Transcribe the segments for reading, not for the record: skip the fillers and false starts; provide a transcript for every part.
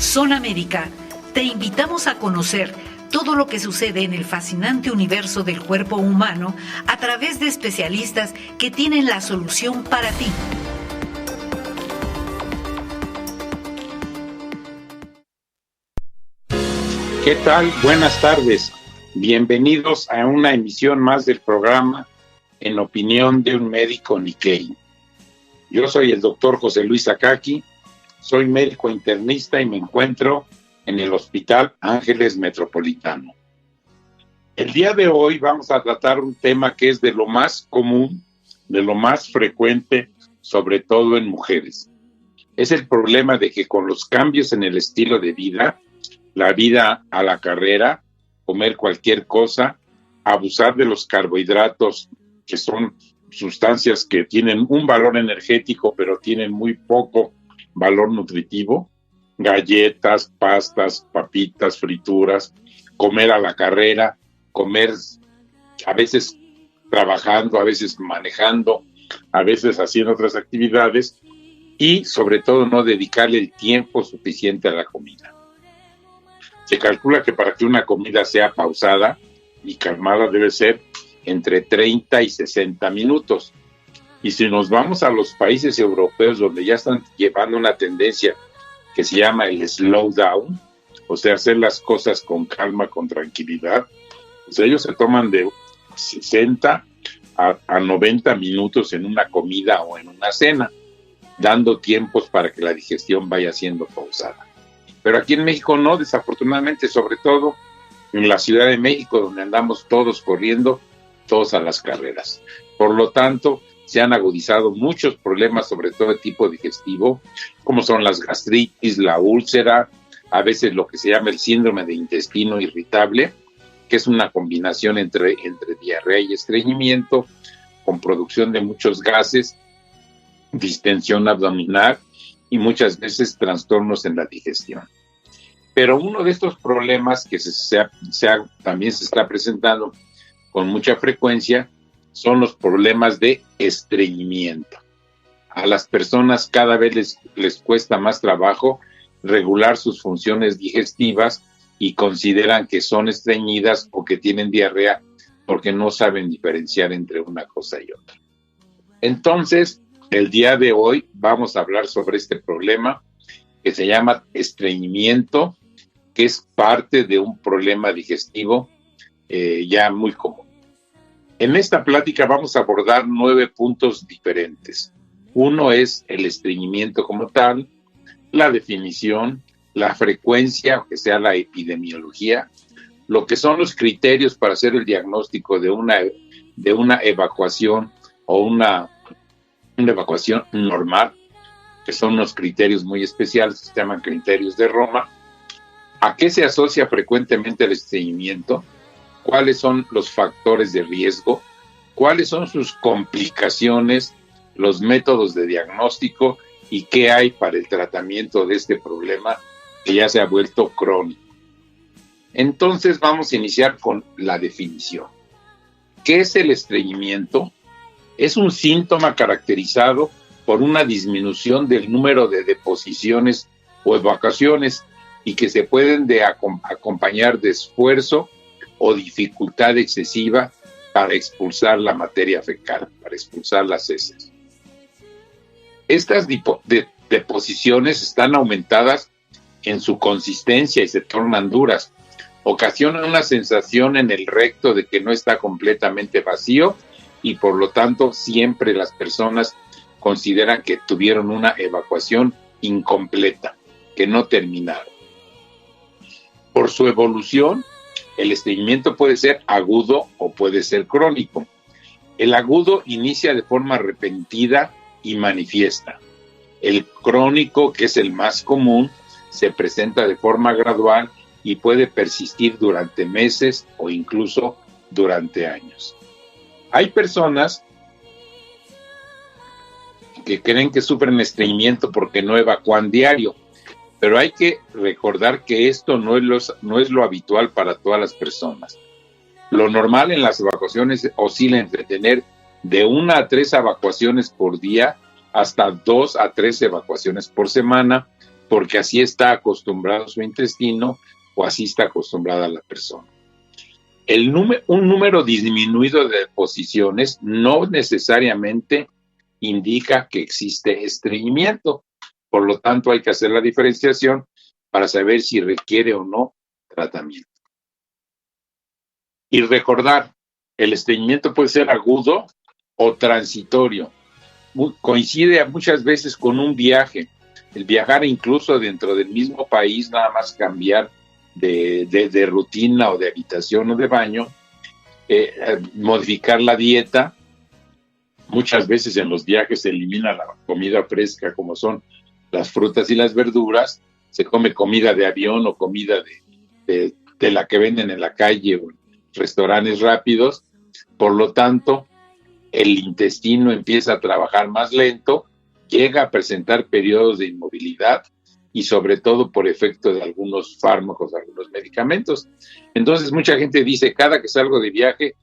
Zona América, te invitamos a conocer todo lo que sucede en el fascinante universo del cuerpo humano a través de especialistas que tienen la solución para ti. ¿Qué tal? Buenas tardes. Bienvenidos a una emisión más del programa En Opinión de un Médico Nikkei. Yo soy el doctor José Luis Akaki, soy médico internista y me encuentro en el Hospital Ángeles Metropolitano. El día de hoy vamos a tratar un tema que es de lo más común, de lo más frecuente, sobre todo en mujeres. Es el problema de que con los cambios en el estilo de vida, la vida a la carrera, comer cualquier cosa, abusar de los carbohidratos, que son sustancias que tienen un valor energético, pero tienen muy poco valor nutritivo, galletas, pastas, papitas, frituras, comer a la carrera, comer a veces trabajando, a veces manejando, a veces haciendo otras actividades y sobre todo no dedicarle el tiempo suficiente a la comida. Se calcula que para que una comida sea pausada y calmada debe ser entre 30 y 60 minutos. Y si nos vamos a los países europeos donde ya están llevando una tendencia que se llama el slow down, o sea, hacer las cosas con calma, con tranquilidad, pues ellos se toman de 60 a 90 minutos en una comida o en una cena, dando tiempos para que la digestión vaya siendo pausada. Pero aquí en México no, desafortunadamente, sobre todo en la Ciudad de México, donde andamos todos corriendo, todos a las carreras. Por lo tanto, se han agudizado muchos problemas, sobre todo de tipo digestivo, como son las gastritis, la úlcera, a veces lo que se llama el síndrome de intestino irritable, que es una combinación entre diarrea y estreñimiento, con producción de muchos gases, distensión abdominal y muchas veces trastornos en la digestión. Pero uno de estos problemas que también se está presentando con mucha frecuencia son los problemas de estreñimiento. A las personas cada vez les cuesta más trabajo regular sus funciones digestivas y consideran que son estreñidas o que tienen diarrea porque no saben diferenciar entre una cosa y otra. Entonces, el día de hoy vamos a hablar sobre este problema que se llama estreñimiento, que es parte de un problema digestivo ya muy común. En esta plática vamos a abordar 9 puntos diferentes. Uno es el estreñimiento como tal, la definición, la frecuencia, que sea la epidemiología, lo que son los criterios para hacer el diagnóstico de una evacuación o una evacuación normal, que son unos criterios muy especiales, se llaman criterios de Roma. ¿A qué se asocia frecuentemente el estreñimiento? ¿Cuáles son los factores de riesgo? ¿Cuáles son sus complicaciones? Los métodos de diagnóstico y qué hay para el tratamiento de este problema que ya se ha vuelto crónico. Entonces vamos a iniciar con la definición. ¿Qué es el estreñimiento? Es un síntoma caracterizado por una disminución del número de deposiciones o evacuaciones y que se pueden acompañar de esfuerzo o dificultad excesiva para expulsar la materia fecal, para expulsar las heces. Estas deposiciones están aumentadas en su consistencia y se tornan duras. Ocasionan una sensación en el recto de que no está completamente vacío y por lo tanto siempre las personas consideran que tuvieron una evacuación incompleta, que no terminaron. Por su evolución, el estreñimiento puede ser agudo o puede ser crónico. El agudo inicia de forma repentina y manifiesta. El crónico, que es el más común, se presenta de forma gradual y puede persistir durante meses o incluso durante años. Hay personas que creen que sufren estreñimiento porque no evacúan diario, pero hay que recordar que esto no es lo habitual para todas las personas. Lo normal en las evacuaciones oscila entre tener de 1 a 3 evacuaciones por día hasta 2 a 3 evacuaciones por semana, porque así está acostumbrado su intestino o así está acostumbrada la persona. Un número disminuido de deposiciones no necesariamente indica que existe estreñimiento. Por lo tanto, hay que hacer la diferenciación para saber si requiere o no tratamiento. Y recordar, el estreñimiento puede ser agudo o transitorio. Coincide muchas veces con un viaje. El viajar incluso dentro del mismo país, nada más cambiar de rutina o de habitación o de baño, modificar la dieta. Muchas veces en los viajes se elimina la comida fresca, como son las frutas y las verduras, se come comida de avión o comida de la que venden en la calle o en restaurantes rápidos. Por lo tanto, el intestino empieza a trabajar más lento, llega a presentar periodos de inmovilidad y sobre todo por efecto de algunos fármacos, algunos medicamentos. Entonces mucha gente dice, cada que salgo de viaje,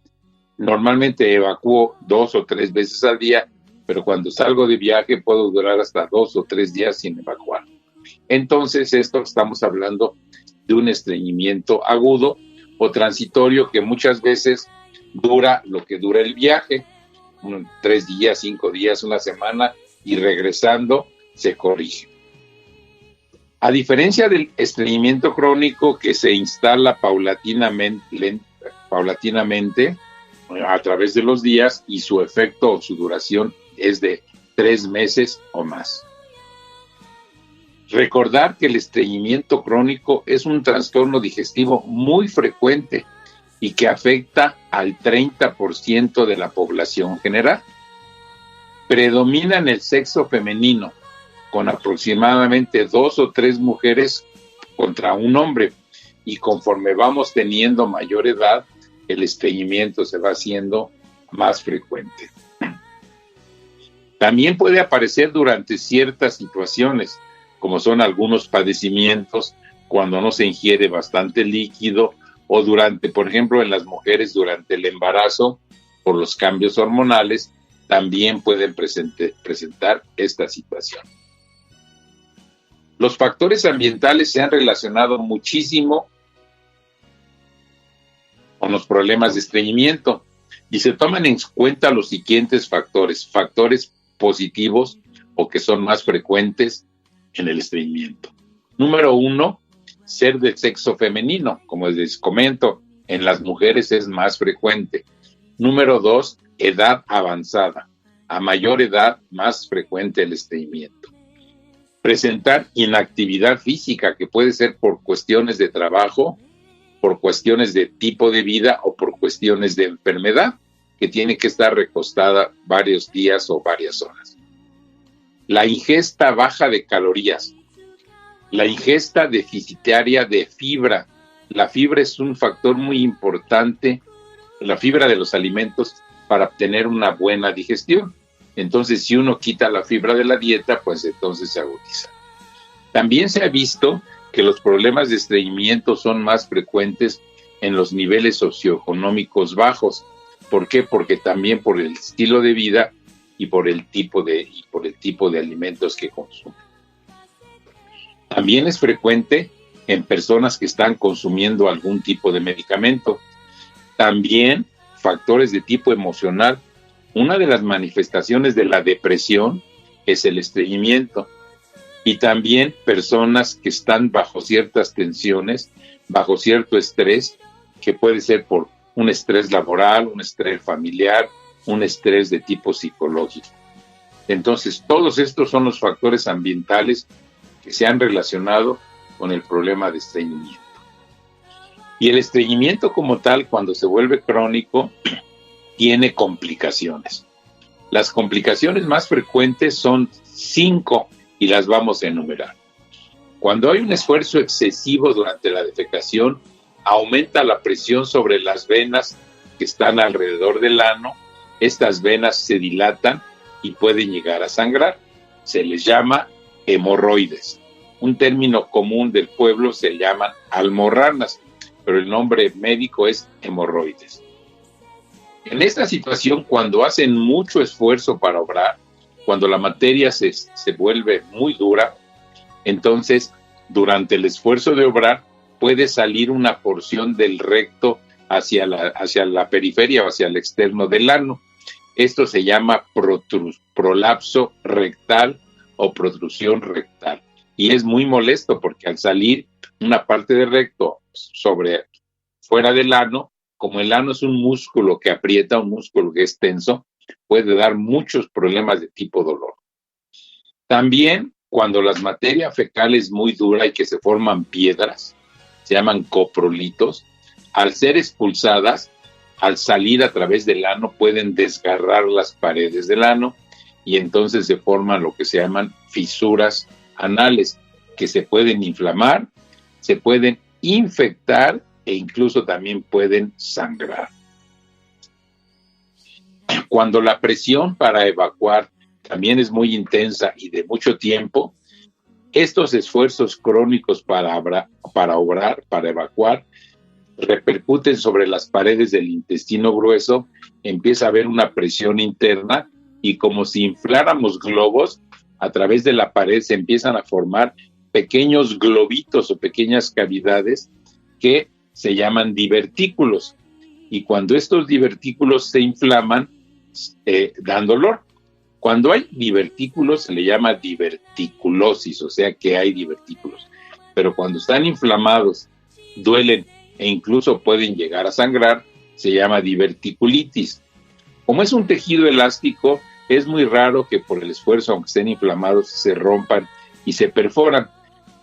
normalmente evacúo 2 o 3 veces al día, pero cuando salgo de viaje puedo durar hasta 2 o 3 días sin evacuar. Entonces estamos hablando de un estreñimiento agudo o transitorio que muchas veces dura lo que dura el viaje, 3 días, 5 días, una semana, y regresando se corrige. A diferencia del estreñimiento crónico que se instala paulatinamente a través de los días y su efecto o su duración es de 3 meses o más. Recordar que el estreñimiento crónico es un trastorno digestivo muy frecuente y que afecta al 30% de la población general. Predomina en el sexo femenino, con aproximadamente 2 o 3 mujeres contra un hombre, y conforme vamos teniendo mayor edad, el estreñimiento se va haciendo más frecuente. También puede aparecer durante ciertas situaciones, como son algunos padecimientos cuando no se ingiere bastante líquido, o durante, por ejemplo, en las mujeres durante el embarazo, por los cambios hormonales, también pueden presentar esta situación. Los factores ambientales se han relacionado muchísimo con los problemas de estreñimiento y se toman en cuenta los siguientes factores positivos o que son más frecuentes en el estreñimiento. Número 1, ser de sexo femenino, como les comento, en las mujeres es más frecuente. Número 2, edad avanzada. A mayor edad, más frecuente el estreñimiento. Presentar inactividad física, que puede ser por cuestiones de trabajo, por cuestiones de tipo de vida o por cuestiones de enfermedad, que tiene que estar recostada varios días o varias horas. La ingesta baja de calorías. La ingesta deficitaria de fibra. La fibra es un factor muy importante, la fibra de los alimentos, para obtener una buena digestión. Entonces, si uno quita la fibra de la dieta, pues entonces se agudiza. También se ha visto que los problemas de estreñimiento son más frecuentes en los niveles socioeconómicos bajos. ¿Por qué? Porque también por el estilo de vida y por el tipo de alimentos que consumen. También es frecuente en personas que están consumiendo algún tipo de medicamento. También factores de tipo emocional. Una de las manifestaciones de la depresión es el estreñimiento. Y también personas que están bajo ciertas tensiones, bajo cierto estrés, que puede ser por un estrés laboral, un estrés familiar, un estrés de tipo psicológico. Entonces, todos estos son los factores ambientales que se han relacionado con el problema de estreñimiento. Y el estreñimiento como tal, cuando se vuelve crónico, tiene complicaciones. Las complicaciones más frecuentes son 5 y las vamos a enumerar. Cuando hay un esfuerzo excesivo durante la defecación, aumenta la presión sobre las venas que están alrededor del ano. Estas venas se dilatan y pueden llegar a sangrar. Se les llama hemorroides. Un término común del pueblo se llaman almorranas, pero el nombre médico es hemorroides. En esta situación, cuando hacen mucho esfuerzo para obrar, cuando la materia se vuelve muy dura, Entonces, durante el esfuerzo de obrar, puede salir una porción del recto hacia la periferia o hacia el externo del ano. Esto se llama prolapso rectal o protrusión rectal. Y es muy molesto porque al salir una parte del recto fuera del ano, como el ano es un músculo que aprieta, un músculo que es tenso, puede dar muchos problemas de tipo dolor. También, cuando la materia fecal es muy dura y que se forman piedras, se llaman coprolitos, al ser expulsadas, al salir a través del ano, pueden desgarrar las paredes del ano y entonces se forman lo que se llaman fisuras anales, que se pueden inflamar, se pueden infectar e incluso también pueden sangrar. Cuando la presión para evacuar también es muy intensa y de mucho tiempo, estos esfuerzos crónicos para evacuar, repercuten sobre las paredes del intestino grueso, empieza a haber una presión interna y como si infláramos globos, a través de la pared se empiezan a formar pequeños globitos o pequeñas cavidades que se llaman divertículos. Y cuando estos divertículos se inflaman, dan dolor. Cuando hay divertículos se le llama diverticulosis, o sea que hay divertículos. Pero cuando están inflamados, duelen e incluso pueden llegar a sangrar, se llama diverticulitis. Como es un tejido elástico, es muy raro que por el esfuerzo, aunque estén inflamados, se rompan y se perforan.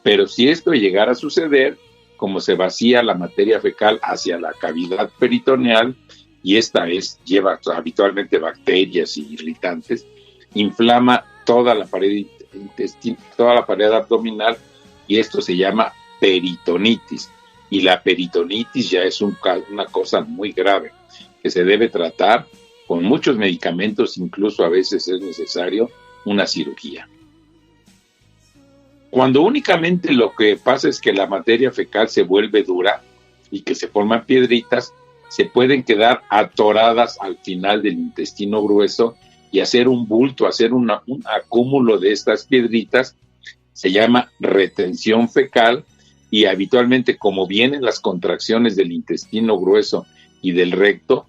Pero si esto llegara a suceder, como se vacía la materia fecal hacia la cavidad peritoneal, y esta lleva habitualmente bacterias y irritantes, inflama toda la pared toda la pared abdominal, y esto se llama peritonitis. Y la peritonitis ya es una cosa muy grave, que se debe tratar con muchos medicamentos, incluso a veces es necesario una cirugía. Cuando únicamente lo que pasa es que la materia fecal se vuelve dura y que se forman piedritas, se pueden quedar atoradas al final del intestino grueso y hacer un bulto, hacer un acúmulo de estas piedritas, se llama retención fecal, y habitualmente como vienen las contracciones del intestino grueso y del recto,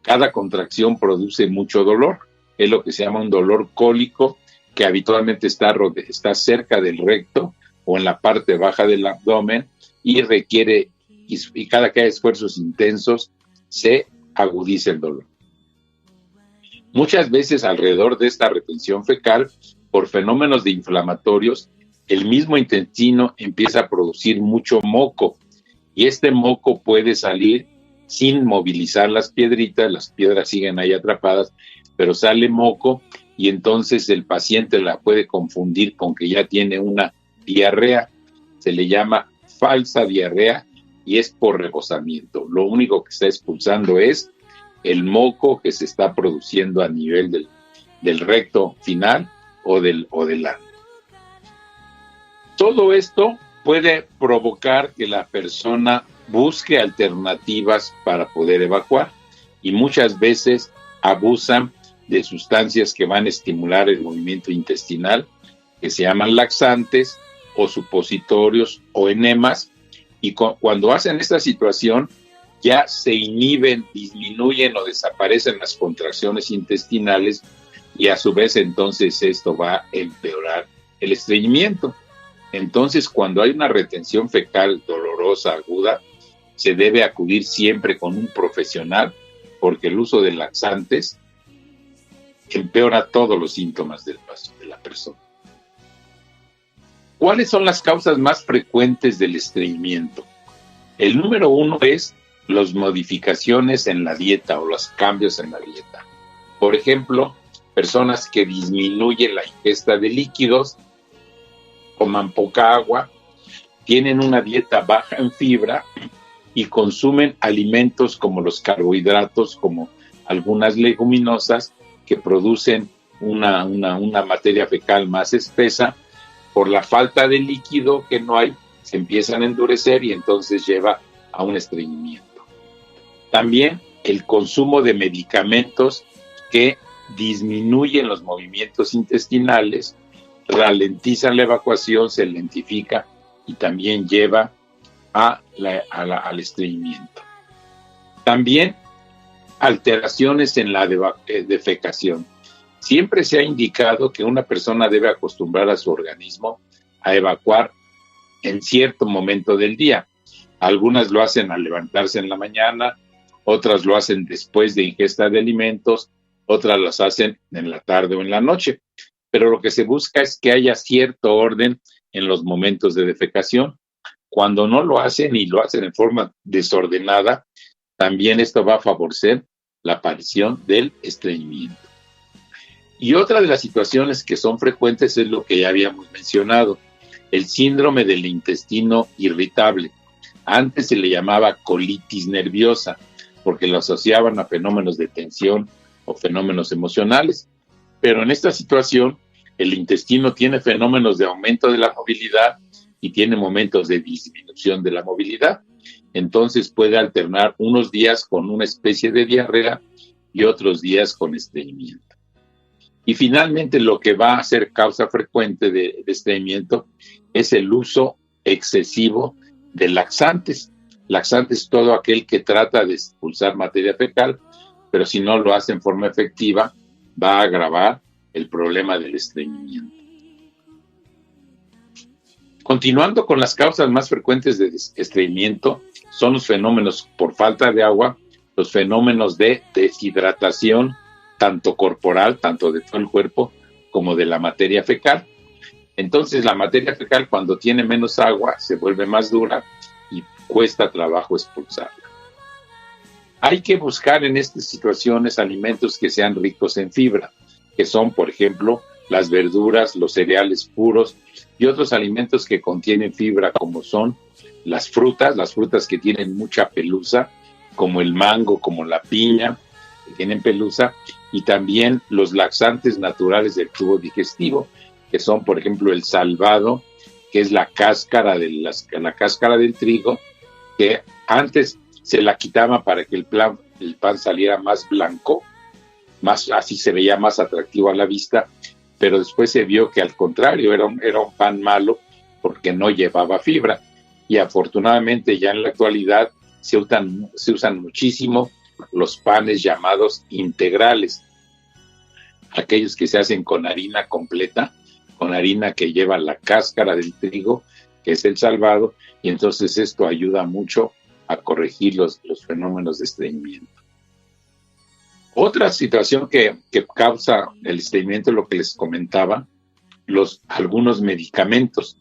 cada contracción produce mucho dolor, es lo que se llama un dolor cólico, que habitualmente está cerca del recto o en la parte baja del abdomen y requiere, y cada que hay esfuerzos intensos, se agudiza el dolor. Muchas veces alrededor de esta retención fecal, por fenómenos de inflamatorios, el mismo intestino empieza a producir mucho moco, y este moco puede salir sin movilizar las piedritas siguen ahí atrapadas, pero sale moco, y entonces el paciente la puede confundir con que ya tiene una diarrea. Se le llama falsa diarrea y es por rebosamiento. Lo único que está expulsando es el moco que se está produciendo a nivel del recto final o del ano. Todo esto puede provocar que la persona busque alternativas para poder evacuar, y muchas veces abusan de sustancias que van a estimular el movimiento intestinal, que se llaman laxantes o supositorios o enemas, y cuando hacen esta situación ya se inhiben, disminuyen o desaparecen las contracciones intestinales, y a su vez entonces esto va a empeorar el estreñimiento. Entonces, cuando hay una retención fecal dolorosa, aguda, se debe acudir siempre con un profesional, porque el uso de laxantes empeora todos los síntomas de la persona. ¿Cuáles son las causas más frecuentes del estreñimiento? El número 1 es las modificaciones en la dieta o los cambios en la dieta. Por ejemplo, personas que disminuyen la ingesta de líquidos, toman poca agua, tienen una dieta baja en fibra y consumen alimentos como los carbohidratos, como algunas leguminosas que producen una materia fecal más espesa. Por la falta de líquido que no hay, se empiezan a endurecer y entonces lleva a un estreñimiento. También el consumo de medicamentos que disminuyen los movimientos intestinales ralentizan la evacuación, se lentifica y también lleva al estreñimiento. También alteraciones en la defecación. Siempre se ha indicado que una persona debe acostumbrar a su organismo a evacuar en cierto momento del día. Algunas lo hacen al levantarse en la mañana, otras lo hacen después de ingesta de alimentos, otras las hacen en la tarde o en la noche. Pero lo que se busca es que haya cierto orden en los momentos de defecación. Cuando no lo hacen y lo hacen en forma desordenada, también esto va a favorecer la aparición del estreñimiento. Y otra de las situaciones que son frecuentes es lo que ya habíamos mencionado, el síndrome del intestino irritable. Antes se le llamaba colitis nerviosa, porque lo asociaban a fenómenos de tensión o fenómenos emocionales. Pero en esta situación, el intestino tiene fenómenos de aumento de la movilidad y tiene momentos de disminución de la movilidad. Entonces puede alternar unos días con una especie de diarrea y otros días con estreñimiento. Y finalmente lo que va a ser causa frecuente de estreñimiento es el uso excesivo de laxantes. Laxantes es todo aquel que trata de expulsar materia fecal, pero si no lo hace en forma efectiva, va a agravar el problema del estreñimiento. Continuando con las causas más frecuentes de estreñimiento, son los fenómenos por falta de agua, los fenómenos de deshidratación, tanto corporal, tanto de todo el cuerpo, como de la materia fecal. Entonces, la materia fecal, cuando tiene menos agua, se vuelve más dura y cuesta trabajo expulsarla. Hay que buscar en estas situaciones alimentos que sean ricos en fibra, que son, por ejemplo, las verduras, los cereales puros y otros alimentos que contienen fibra, como son las frutas que tienen mucha pelusa, como el mango, como la piña, que tienen pelusa, y también los laxantes naturales del tubo digestivo, que son, por ejemplo, el salvado, que es la cáscara del trigo, que antes se la quitaba para que el pan saliera más blanco, así se veía más atractivo a la vista, pero después se vio que al contrario era un pan malo porque no llevaba fibra. Y afortunadamente ya en la actualidad se usan muchísimo los panes llamados integrales, aquellos que se hacen con harina completa, con harina que lleva la cáscara del trigo, que es el salvado, y entonces esto ayuda mucho a corregir los fenómenos de estreñimiento. Otra situación que causa el estreñimiento, lo que les comentaba, algunos medicamentos,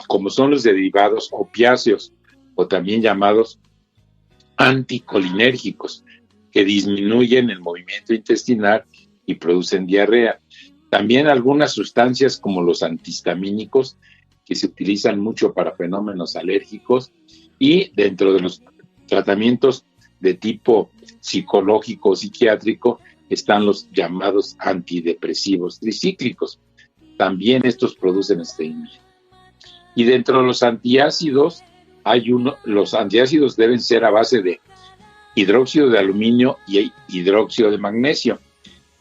como son los derivados opiáceos, o también llamados anticolinérgicos, que disminuyen el movimiento intestinal y producen diarrea. También algunas sustancias como los antihistamínicos, que se utilizan mucho para fenómenos alérgicos, y dentro de los tratamientos de tipo psicológico o psiquiátrico están los llamados antidepresivos tricíclicos. También estos producen estreñimiento. Y dentro de los antiácidos, los antiácidos deben ser a base de hidróxido de aluminio y hidróxido de magnesio.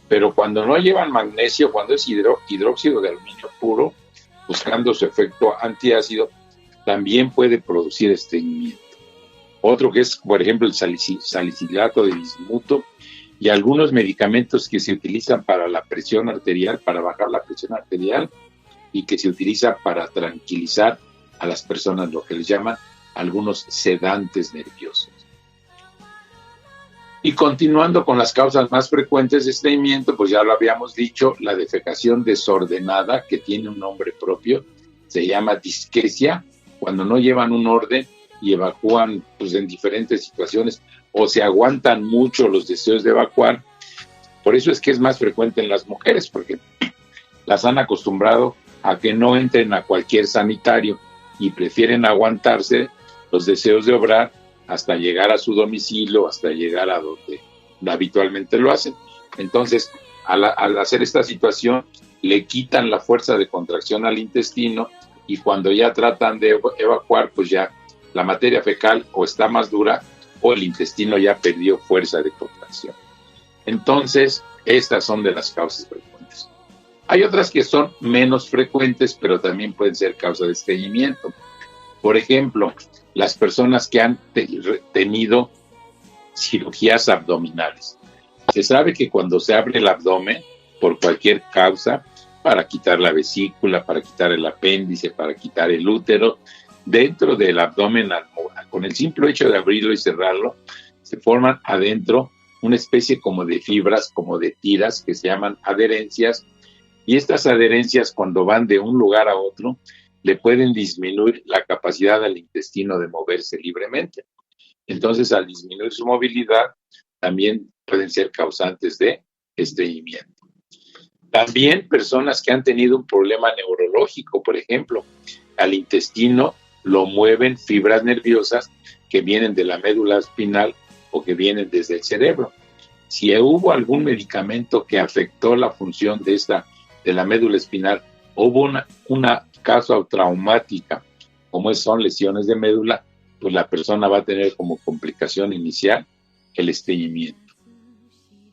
Pero cuando no llevan magnesio, cuando es hidróxido de aluminio puro, buscando su efecto antiácido, también puede producir estreñimiento. Otro que es, por ejemplo, el salicilato de bismuto y algunos medicamentos que se utilizan para la presión arterial, para bajar la presión arterial, y que se utiliza para tranquilizar a las personas, lo que les llaman algunos sedantes nerviosos. Y continuando con las causas más frecuentes de estreñimiento, pues ya lo habíamos dicho, la defecación desordenada, que tiene un nombre propio, se llama disquesia, cuando no llevan un orden y evacúan pues, en diferentes situaciones, o se aguantan mucho los deseos de evacuar. Por eso es que es más frecuente en las mujeres, porque las han acostumbrado a que no entren a cualquier sanitario y prefieren aguantarse los deseos de obrar hasta llegar a su domicilio, hasta llegar a donde habitualmente lo hacen. Entonces, al hacer esta situación, le quitan la fuerza de contracción al intestino, y cuando ya tratan de evacuar, pues ya la materia fecal o está más dura o el intestino ya perdió fuerza de contracción. Entonces, estas son de las causas frecuentes. Hay otras que son menos frecuentes, pero también pueden ser causa de estreñimiento. Por ejemplo, las personas que han tenido cirugías abdominales. Se sabe que cuando se abre el abdomen, por cualquier causa, para quitar la vesícula, para quitar el apéndice, para quitar el útero, dentro del abdomen, con el simple hecho de abrirlo y cerrarlo, se forman adentro una especie como de fibras, como de tiras, que se llaman adherencias, y estas adherencias, cuando van de un lugar a otro, le pueden disminuir la capacidad al intestino de moverse libremente. Entonces, al disminuir su movilidad, también pueden ser causantes de estreñimiento. También personas que han tenido un problema neurológico, por ejemplo, al intestino lo mueven fibras nerviosas que vienen de la médula espinal o que vienen desde el cerebro. Si hubo algún medicamento que afectó la función de la médula espinal, hubo una causa traumática, como son lesiones de médula, pues la persona va a tener como complicación inicial el estreñimiento.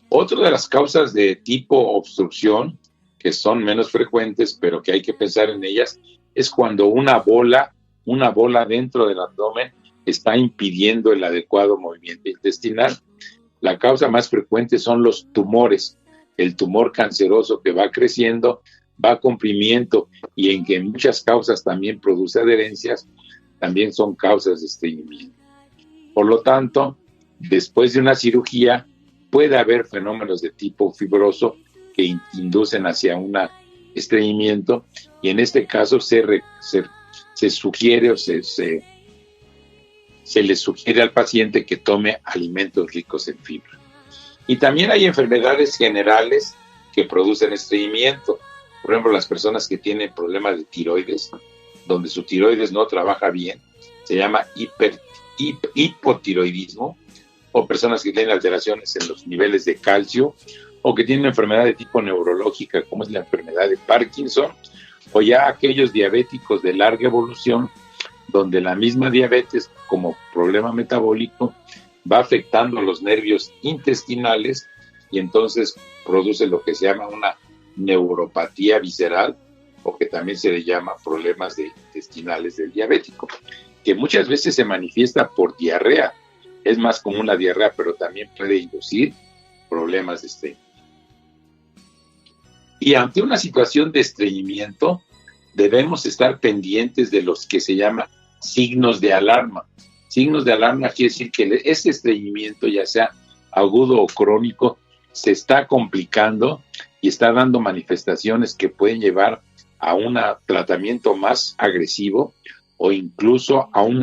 Otra de las causas de tipo obstrucción, que son menos frecuentes, pero que hay que pensar en ellas, es cuando una bola dentro del abdomen está impidiendo el adecuado movimiento intestinal. La causa más frecuente son los tumores, el tumor canceroso que va creciendo, va comprimiendo y en que muchas causas también produce adherencias, también son causas de estreñimiento. Por lo tanto, después de una cirugía puede haber fenómenos de tipo fibroso que inducen hacia un estreñimiento y en este caso se sugiere o se le sugiere al paciente que tome alimentos ricos en fibra. Y también hay enfermedades generales que producen estreñimiento. Por ejemplo, las personas que tienen problemas de tiroides, donde su tiroides no trabaja bien, se llama hipotiroidismo, o personas que tienen alteraciones en los niveles de calcio, o que tienen enfermedad de tipo neurológica, como es la enfermedad de Parkinson, o ya aquellos diabéticos de larga evolución, donde la misma diabetes, como problema metabólico, va afectando los nervios intestinales y entonces produce lo que se llama una neuropatía visceral, o que también se le llama problemas intestinales del diabético, que muchas veces se manifiesta por diarrea. Es más común la diarrea, pero también puede inducir problemas de estreñimiento. Y ante una situación de estreñimiento, debemos estar pendientes de los que se llaman signos de alarma. Signos de alarma quiere decir que este estreñimiento, ya sea agudo o crónico, se está complicando y está dando manifestaciones que pueden llevar a un tratamiento más agresivo o incluso a un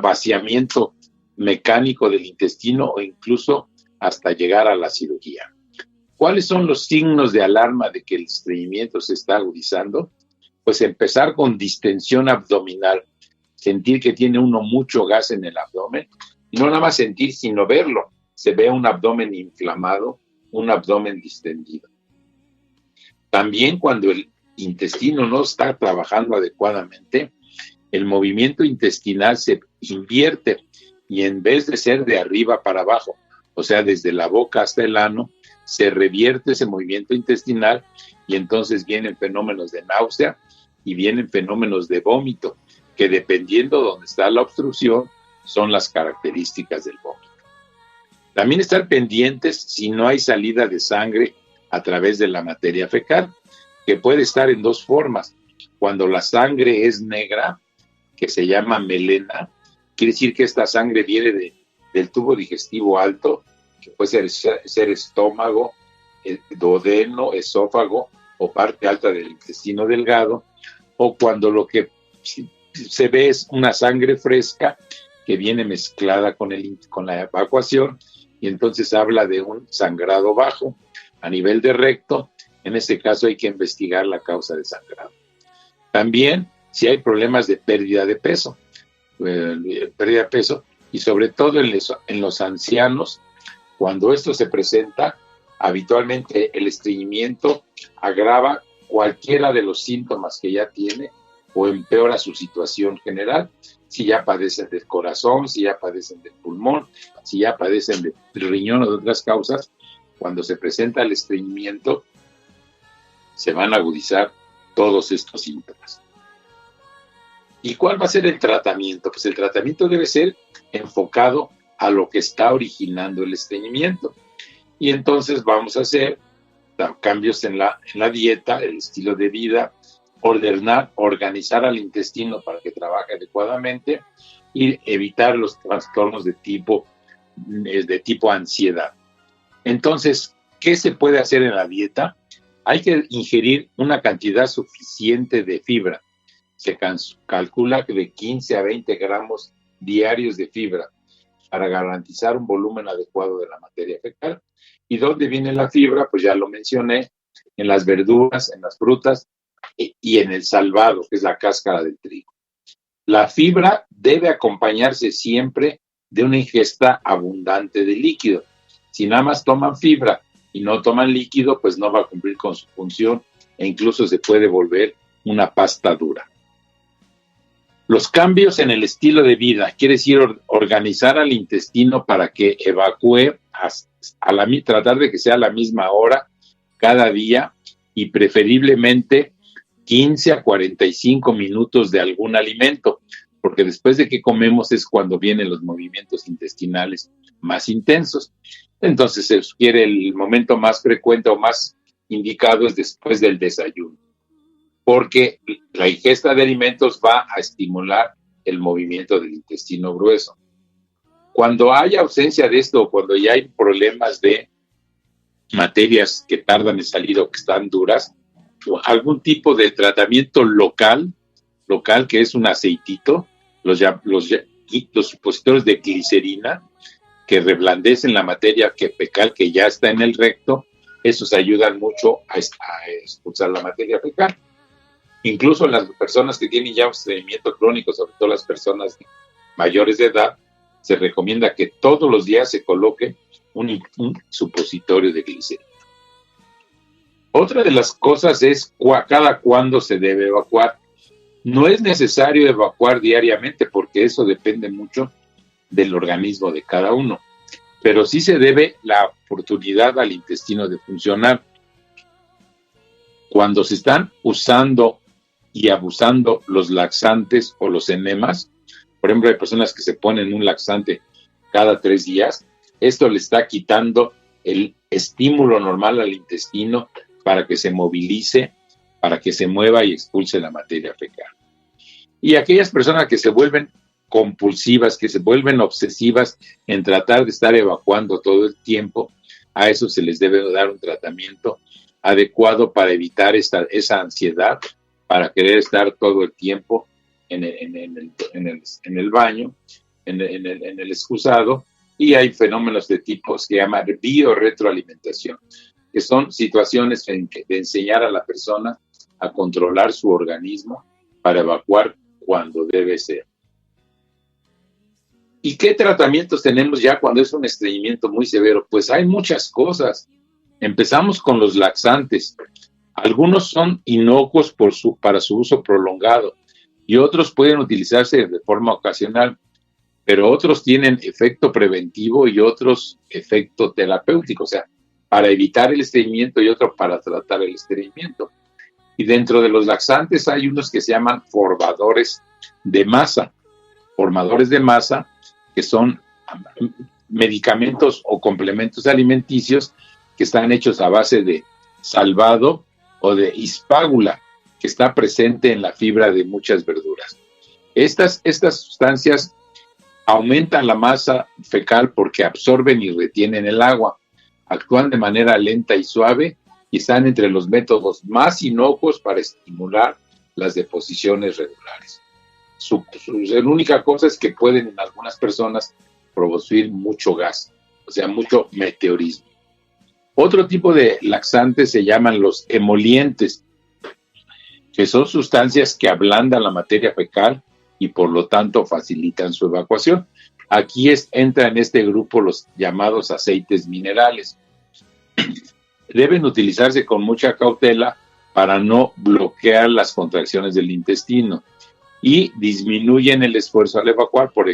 vaciamiento mecánico del intestino o incluso hasta llegar a la cirugía. ¿Cuáles son los signos de alarma de que el estreñimiento se está agudizando? Pues empezar con distensión abdominal, sentir que tiene uno mucho gas en el abdomen, y no nada más sentir, sino verlo. Se ve un abdomen inflamado, un abdomen distendido. También cuando el intestino no está trabajando adecuadamente, el movimiento intestinal se invierte y en vez de ser de arriba para abajo, o sea, desde la boca hasta el ano, se revierte ese movimiento intestinal y entonces vienen fenómenos de náusea y vienen fenómenos de vómito, que dependiendo de dónde está la obstrucción, son las características del vómito. También estar pendientes si no hay salida de sangre a través de la materia fecal, que puede estar en dos formas. Cuando la sangre es negra, que se llama melena, quiere decir que esta sangre viene del tubo digestivo alto, que puede ser estómago, duodeno, esófago o parte alta del intestino delgado, o cuando lo que se ve es una sangre fresca que viene mezclada con la evacuación y entonces habla de un sangrado bajo a nivel de recto. En este caso hay que investigar la causa de sangrado. También si hay problemas de pérdida de peso y sobre todo en los ancianos, cuando esto se presenta, habitualmente el estreñimiento agrava cualquiera de los síntomas que ya tiene o empeora su situación general. Si ya padecen del corazón, si ya padecen del pulmón, si ya padecen del riñón o de otras causas, cuando se presenta el estreñimiento, se van a agudizar todos estos síntomas. ¿Y cuál va a ser el tratamiento? Pues el tratamiento debe ser enfocado a lo que está originando el estreñimiento. Y entonces vamos a hacer cambios en la dieta, el estilo de vida, organizar al intestino para que trabaje adecuadamente y evitar los trastornos de tipo ansiedad. Entonces, ¿qué se puede hacer en la dieta? Hay que ingerir una cantidad suficiente de fibra. Se calcula que de 15 a 20 gramos diarios de fibra para garantizar un volumen adecuado de la materia fecal. ¿Y dónde viene la fibra? Pues ya lo mencioné, en las verduras, en las frutas y en el salvado, que es la cáscara del trigo. La fibra debe acompañarse siempre de una ingesta abundante de líquido. Si nada más toman fibra y no toman líquido, pues no va a cumplir con su función e incluso se puede volver una pasta dura. Los cambios en el estilo de vida, quiere decir organizar al intestino para que evacúe, tratar de que sea a la misma hora cada día y preferiblemente 15 a 45 minutos de algún alimento, porque después de que comemos es cuando vienen los movimientos intestinales más intensos. Entonces se sugiere el momento más frecuente o más indicado es después del desayuno, porque la ingesta de alimentos va a estimular el movimiento del intestino grueso. Cuando hay ausencia de esto, cuando ya hay problemas de materias que tardan en salir o que están duras, algún tipo de tratamiento local que es un aceitito, los supositorios de glicerina, que reblandecen la materia fecal que ya está en el recto, esos ayudan mucho a expulsar la materia fecal. Incluso las personas que tienen ya un estreñimiento crónico, sobre todo las personas mayores de edad, se recomienda que todos los días se coloque un supositorio de glicerina. Otra de las cosas es cada cuándo se debe evacuar. No es necesario evacuar diariamente porque eso depende mucho del organismo de cada uno, pero sí se debe la oportunidad al intestino de funcionar. Cuando se están usando y abusando los laxantes o los enemas, por ejemplo, hay personas que se ponen un laxante cada 3 días, esto le está quitando el estímulo normal al intestino para que se movilice, para que se mueva y expulse la materia fecal. Y aquellas personas que se vuelven compulsivas, que se vuelven obsesivas en tratar de estar evacuando todo el tiempo, a eso se les debe dar un tratamiento adecuado para evitar esa ansiedad, para querer estar todo el tiempo en el baño, en el excusado, y hay fenómenos de tipos que llaman biorretroalimentación, que son situaciones de enseñar a la persona a controlar su organismo para evacuar cuando debe ser. ¿Y qué tratamientos tenemos ya cuando es un estreñimiento muy severo? Pues hay muchas cosas. Empezamos con los laxantes. Algunos son inocuos para su uso prolongado y otros pueden utilizarse de forma ocasional, pero otros tienen efecto preventivo y otros efecto terapéutico, o sea, para evitar el estreñimiento y otro para tratar el estreñimiento. Y dentro de los laxantes hay unos que se llaman formadores de masa. Formadores de masa que son medicamentos o complementos alimenticios que están hechos a base de salvado o de hispágula, que está presente en la fibra de muchas verduras. Estas sustancias aumentan la masa fecal porque absorben y retienen el agua, actúan de manera lenta y suave y están entre los métodos más inocuos para estimular las deposiciones regulares. La única cosa es que pueden en algunas personas producir mucho gas, o sea, mucho meteorismo. Otro tipo de laxantes se llaman los emolientes, que son sustancias que ablandan la materia fecal y por lo tanto facilitan su evacuación. Aquí entra en este grupo los llamados aceites minerales. Deben utilizarse con mucha cautela para no bloquear las contracciones del intestino y disminuyen el esfuerzo al evacuar, por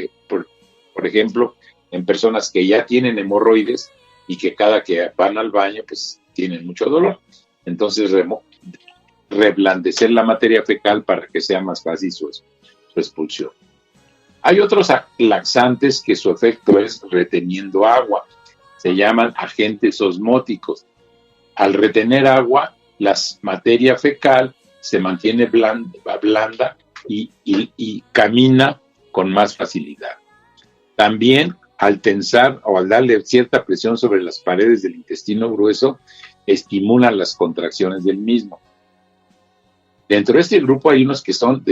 ejemplo, en personas que ya tienen hemorroides y que cada que van al baño pues tienen mucho dolor. Entonces reblandecer la materia fecal para que sea más fácil su expulsión. Hay otros laxantes que su efecto es reteniendo agua. Se llaman agentes osmóticos. Al retener agua, la materia fecal se mantiene blanda y camina con más facilidad. También, al tensar o al darle cierta presión sobre las paredes del intestino grueso, estimulan las contracciones del mismo. Dentro de este grupo hay unos que son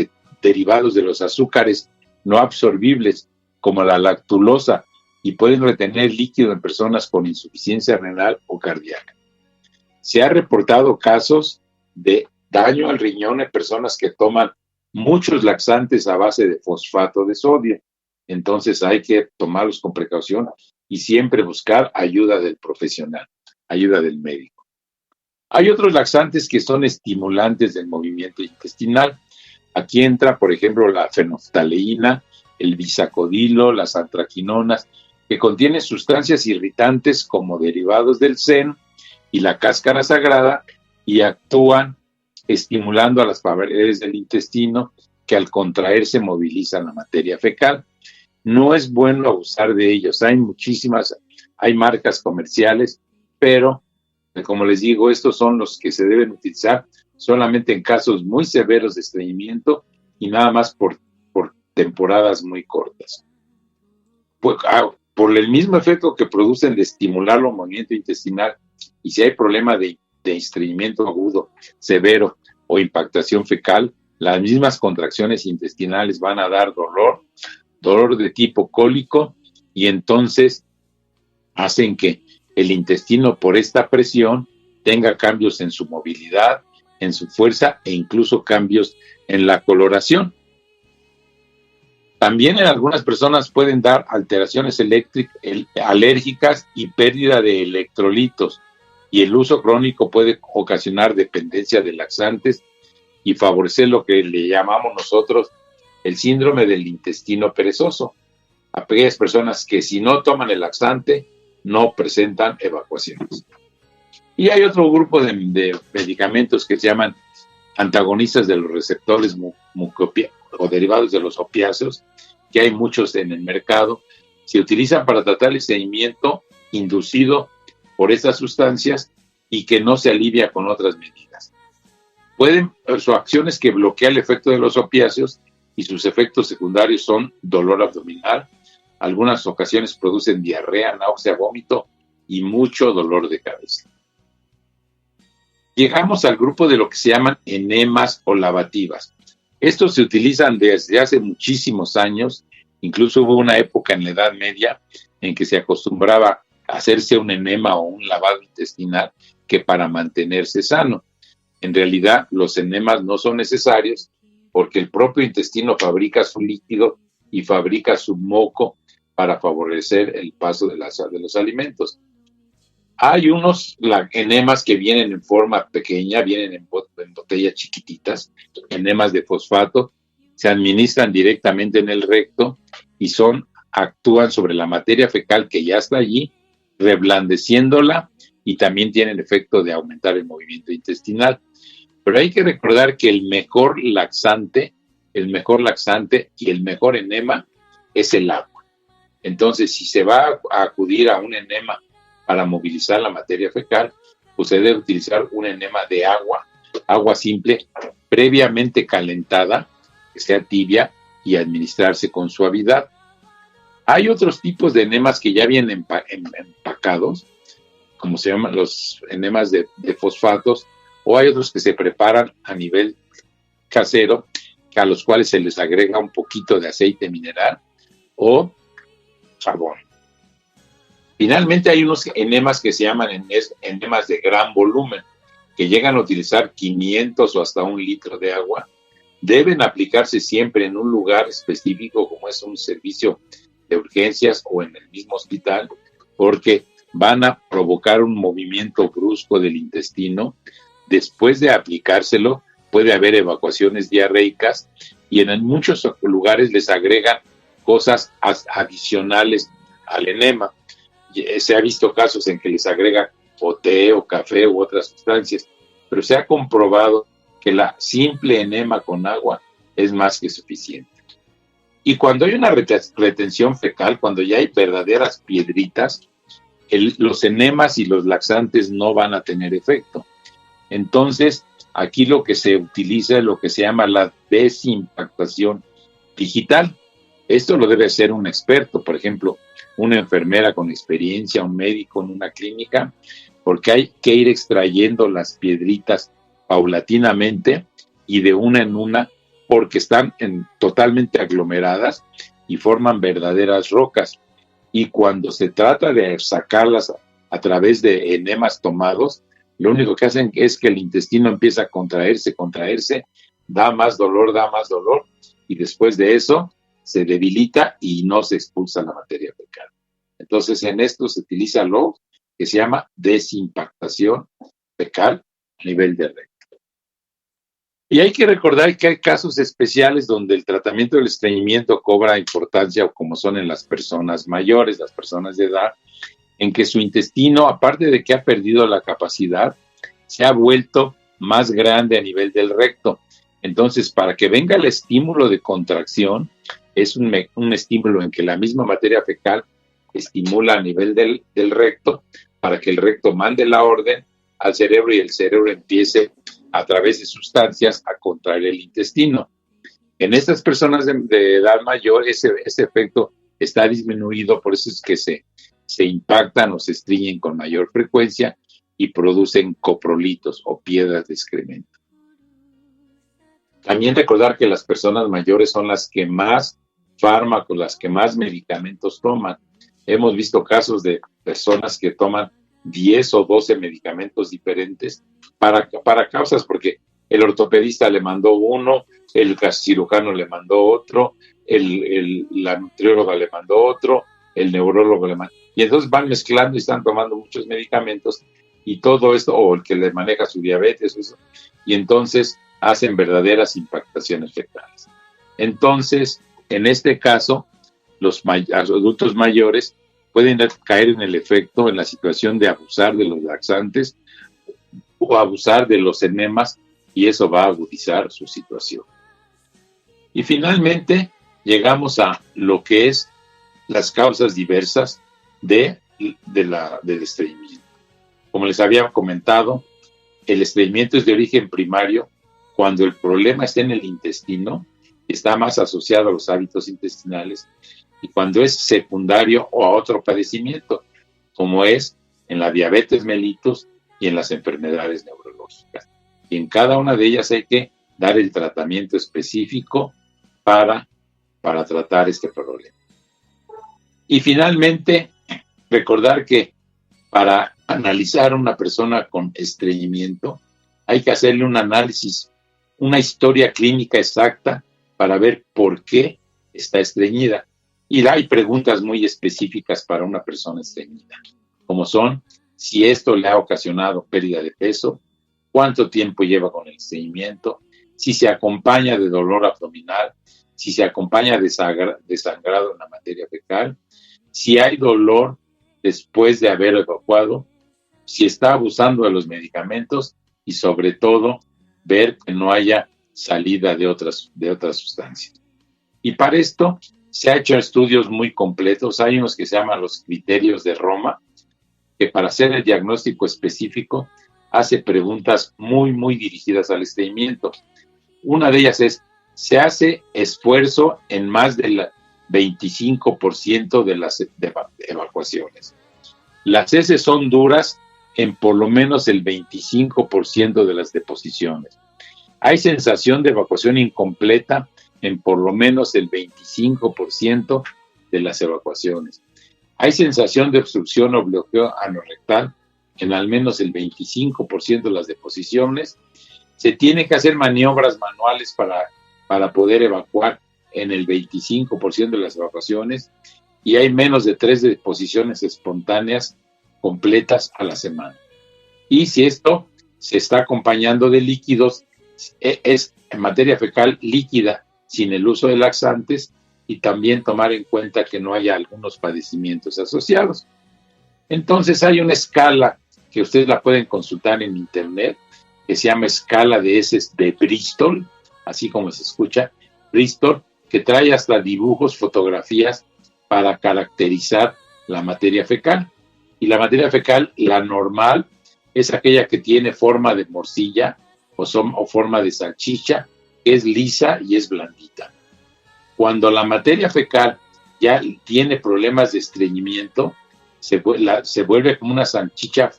derivados de los azúcares no absorbibles, como la lactulosa, y pueden retener líquido en personas con insuficiencia renal o cardíaca. Se ha reportado casos de daño al riñón en personas que toman muchos laxantes a base de fosfato de sodio. Entonces hay que tomarlos con precaución y siempre buscar ayuda del profesional, ayuda del médico. Hay otros laxantes que son estimulantes del movimiento intestinal. Aquí entra, por ejemplo, la fenolftaleína, el bisacodilo, las antraquinonas, que contienen sustancias irritantes como derivados del SEN y la cáscara sagrada y actúan estimulando a las paredes del intestino que al contraerse movilizan la materia fecal. No es bueno abusar de ellos. Hay marcas comerciales, pero como les digo, estos son los que se deben utilizar solamente en casos muy severos de estreñimiento y nada más por temporadas muy cortas. Por el mismo efecto que producen de estimular el movimiento intestinal, y si hay problema de estreñimiento agudo, severo o impactación fecal, las mismas contracciones intestinales van a dar dolor de tipo cólico, y entonces hacen que el intestino, por esta presión, tenga cambios en su movilidad, en su fuerza e incluso cambios en la coloración. También en algunas personas pueden dar alteraciones alérgicas y pérdida de electrolitos, y el uso crónico puede ocasionar dependencia de laxantes y favorecer lo que le llamamos nosotros el síndrome del intestino perezoso. Aquellas personas que si no toman el laxante no presentan evacuaciones. Y hay otro grupo de medicamentos que se llaman antagonistas de los receptores o derivados de los opiáceos, que hay muchos en el mercado. Se utilizan para tratar el estreñimiento inducido por estas sustancias y que no se alivia con otras medidas. Su acción es que bloquea el efecto de los opiáceos y sus efectos secundarios son dolor abdominal. Algunas ocasiones producen diarrea, náusea, vómito y mucho dolor de cabeza. Llegamos al grupo de lo que se llaman enemas o lavativas. Estos se utilizan desde hace muchísimos años. Incluso hubo una época en la Edad Media en que se acostumbraba a hacerse un enema o un lavado intestinal que para mantenerse sano. En realidad, los enemas no son necesarios porque el propio intestino fabrica su líquido y fabrica su moco para favorecer el paso de los alimentos. Hay unos enemas que vienen en forma pequeña, vienen en botellas chiquititas, enemas de fosfato, se administran directamente en el recto y actúan sobre la materia fecal que ya está allí, reblandeciéndola, y también tienen el efecto de aumentar el movimiento intestinal. Pero hay que recordar que el mejor laxante y el mejor enema es el agua. Entonces, si se va a acudir a un enema para movilizar la materia fecal, pues se debe utilizar un enema de agua simple, previamente calentada, que sea tibia, y administrarse con suavidad. Hay otros tipos de enemas que ya vienen empacados, como se llaman los enemas de fosfatos, o hay otros que se preparan a nivel casero, a los cuales se les agrega un poquito de aceite mineral o jabón. Finalmente hay unos enemas que se llaman enemas de gran volumen, que llegan a utilizar 500 o hasta 1 litro de agua. Deben aplicarse siempre en un lugar específico, como es un servicio de urgencias o en el mismo hospital, porque van a provocar un movimiento brusco del intestino. Después de aplicárselo, puede haber evacuaciones diarreicas, y en muchos lugares les agregan cosas adicionales al enema. Se ha visto casos en que les agregan o té o café u otras sustancias, pero se ha comprobado que la simple enema con agua es más que suficiente. Y cuando hay una retención fecal, cuando ya hay verdaderas piedritas, los enemas y los laxantes no van a tener efecto. Entonces, aquí lo que se utiliza es lo que se llama la desimpactación digital. Esto lo debe hacer un experto, por ejemplo, una enfermera con experiencia, un médico en una clínica, porque hay que ir extrayendo las piedritas paulatinamente y de una en una, porque están totalmente aglomeradas y forman verdaderas rocas. Y cuando se trata de sacarlas a través de enemas tomados, lo único que hacen es que el intestino empieza a contraerse, da más dolor, y después de eso se debilita y no se expulsa la materia fecal. Entonces, en esto se utiliza lo que se llama desimpactación fecal a nivel de recto. Y hay que recordar que hay casos especiales donde el tratamiento del estreñimiento cobra importancia, como son en las personas mayores, las personas de edad, en que su intestino, aparte de que ha perdido la capacidad, se ha vuelto más grande a nivel del recto. Entonces, para que venga el estímulo de contracción, es un estímulo en que la misma materia fecal estimula a nivel del recto, para que el recto mande la orden al cerebro y el cerebro empiece a través de sustancias a contraer el intestino. En estas personas de edad mayor, ese efecto está disminuido, por eso es que se impactan o se estreñen con mayor frecuencia y producen coprolitos o piedras de excremento. También recordar que las personas mayores son las que más fármacos, las que más medicamentos toman. Hemos visto casos de personas que toman 10 o 12 medicamentos diferentes para causas, porque el ortopedista le mandó uno, el cirujano le mandó otro, la nutrióloga le mandó otro, el neurólogo le mandó, y entonces van mezclando y están tomando muchos medicamentos, y todo esto, o el que le maneja su diabetes, eso, y entonces hacen verdaderas impactaciones fecales. Entonces, en este caso, los adultos mayores pueden caer en el efecto, en la situación de abusar de los laxantes o abusar de los enemas, y eso va a agudizar su situación. Y finalmente llegamos a lo que es las causas diversas del estreñimiento. Como les había comentado, el estreñimiento es de origen primario cuando el problema está en el intestino, está más asociado a los hábitos intestinales, y cuando es secundario o a otro padecimiento, como es en la diabetes mellitus y en las enfermedades neurológicas. Y en cada una de ellas hay que dar el tratamiento específico para tratar este problema. Y finalmente, recordar que para analizar a una persona con estreñimiento, hay que hacerle un análisis, una historia clínica exacta para ver por qué está estreñida. Y hay preguntas muy específicas para una persona estreñida, como son si esto le ha ocasionado pérdida de peso, cuánto tiempo lleva con el estreñimiento, si se acompaña de dolor abdominal, si se acompaña de sangrado en la materia fecal, si hay dolor después de haber evacuado, si está abusando de los medicamentos y sobre todo ver que no haya salida de otras sustancias. Y para esto se han hecho estudios muy completos. Hay unos que se llaman los criterios de Roma, que para hacer el diagnóstico específico hace preguntas muy, muy dirigidas al estreñimiento. Una de ellas es, ¿se hace esfuerzo en más del 25% de las evacuaciones? Las heces son duras en por lo menos el 25% de las deposiciones. Hay sensación de evacuación incompleta en por lo menos el 25% de las evacuaciones. Hay sensación de obstrucción o bloqueo anorrectal en al menos el 25% de las deposiciones. Se tienen que hacer maniobras manuales para poder evacuar en el 25% de las evacuaciones, y hay menos de 3 deposiciones espontáneas completas a la semana. Y si esto se está acompañando de líquidos, es en materia fecal líquida, sin el uso de laxantes, y también tomar en cuenta que no haya algunos padecimientos asociados. Entonces hay una escala que ustedes la pueden consultar en internet, que se llama escala de heces de Bristol, así como se escucha, Bristol, que trae hasta dibujos, fotografías para caracterizar la materia fecal. Y la materia fecal, la normal, es aquella que tiene forma de morcilla o forma de salchicha, que es lisa y es blandita. Cuando la materia fecal ya tiene problemas de estreñimiento, se vuelve como una salchicha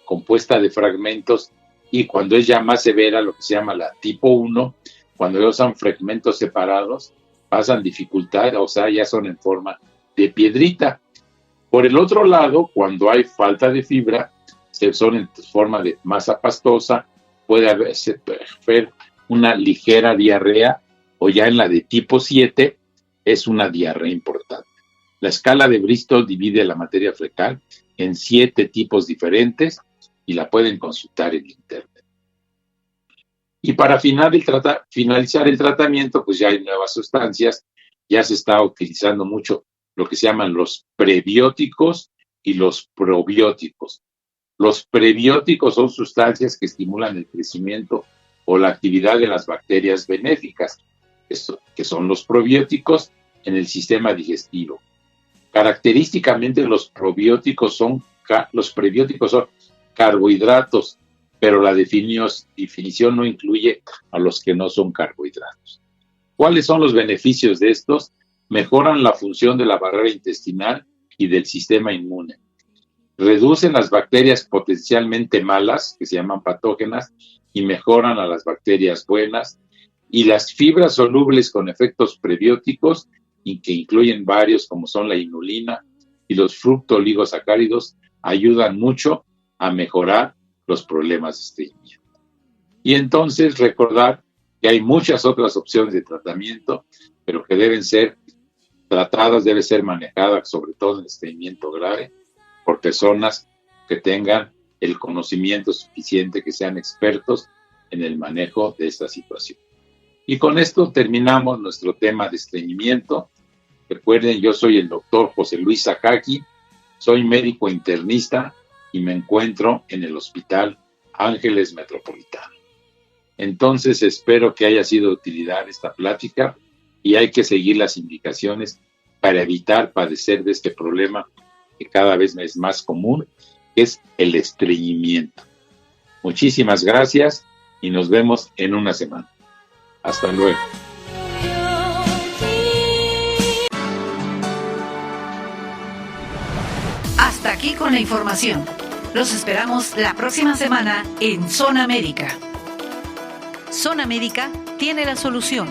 compuesta de fragmentos, y cuando es ya más severa, lo que se llama la tipo 1, cuando ya son fragmentos separados, pasan dificultad, o sea, ya son en forma de piedrita. Por el otro lado, cuando hay falta de fibra, son en forma de masa pastosa, puede haber una ligera diarrea, o ya en la de tipo 7 es una diarrea importante. La escala de Bristol divide la materia fecal en 7 tipos diferentes y la pueden consultar en internet. Y para finalizar el tratamiento, pues ya hay nuevas sustancias, ya se está utilizando mucho lo que se llaman los prebióticos y los probióticos. Los prebióticos son sustancias que estimulan el crecimiento o la actividad de las bacterias benéficas, que son los probióticos en el sistema digestivo. Característicamente los prebióticos son carbohidratos, pero la definición no incluye a los que no son carbohidratos. ¿Cuáles son los beneficios de estos? Mejoran la función de la barrera intestinal y del sistema inmune. Reducen las bacterias potencialmente malas, que se llaman patógenas, y mejoran a las bacterias buenas. Y las fibras solubles con efectos prebióticos, y que incluyen varios como son la inulina y los fructooligosacáridos, ayudan mucho a mejorar los problemas de estreñimiento. Y entonces recordar que hay muchas otras opciones de tratamiento, pero que deben ser tratadas, deben ser manejadas, sobre todo en estreñimiento grave, por personas que tengan el conocimiento suficiente, que sean expertos en el manejo de esta situación. Y con esto terminamos nuestro tema de estreñimiento. Recuerden, yo soy el doctor José Luis Akaki, soy médico internista y me encuentro en el Hospital Ángeles Metropolitano. Entonces espero que haya sido de utilidad esta plática y hay que seguir las indicaciones para evitar padecer de este problema que cada vez es más común, que es el estreñimiento. Muchísimas gracias y nos vemos en una semana. Hasta luego. Hasta aquí con la información. Los esperamos la próxima semana en Zona Médica. Zona Médica tiene la solución.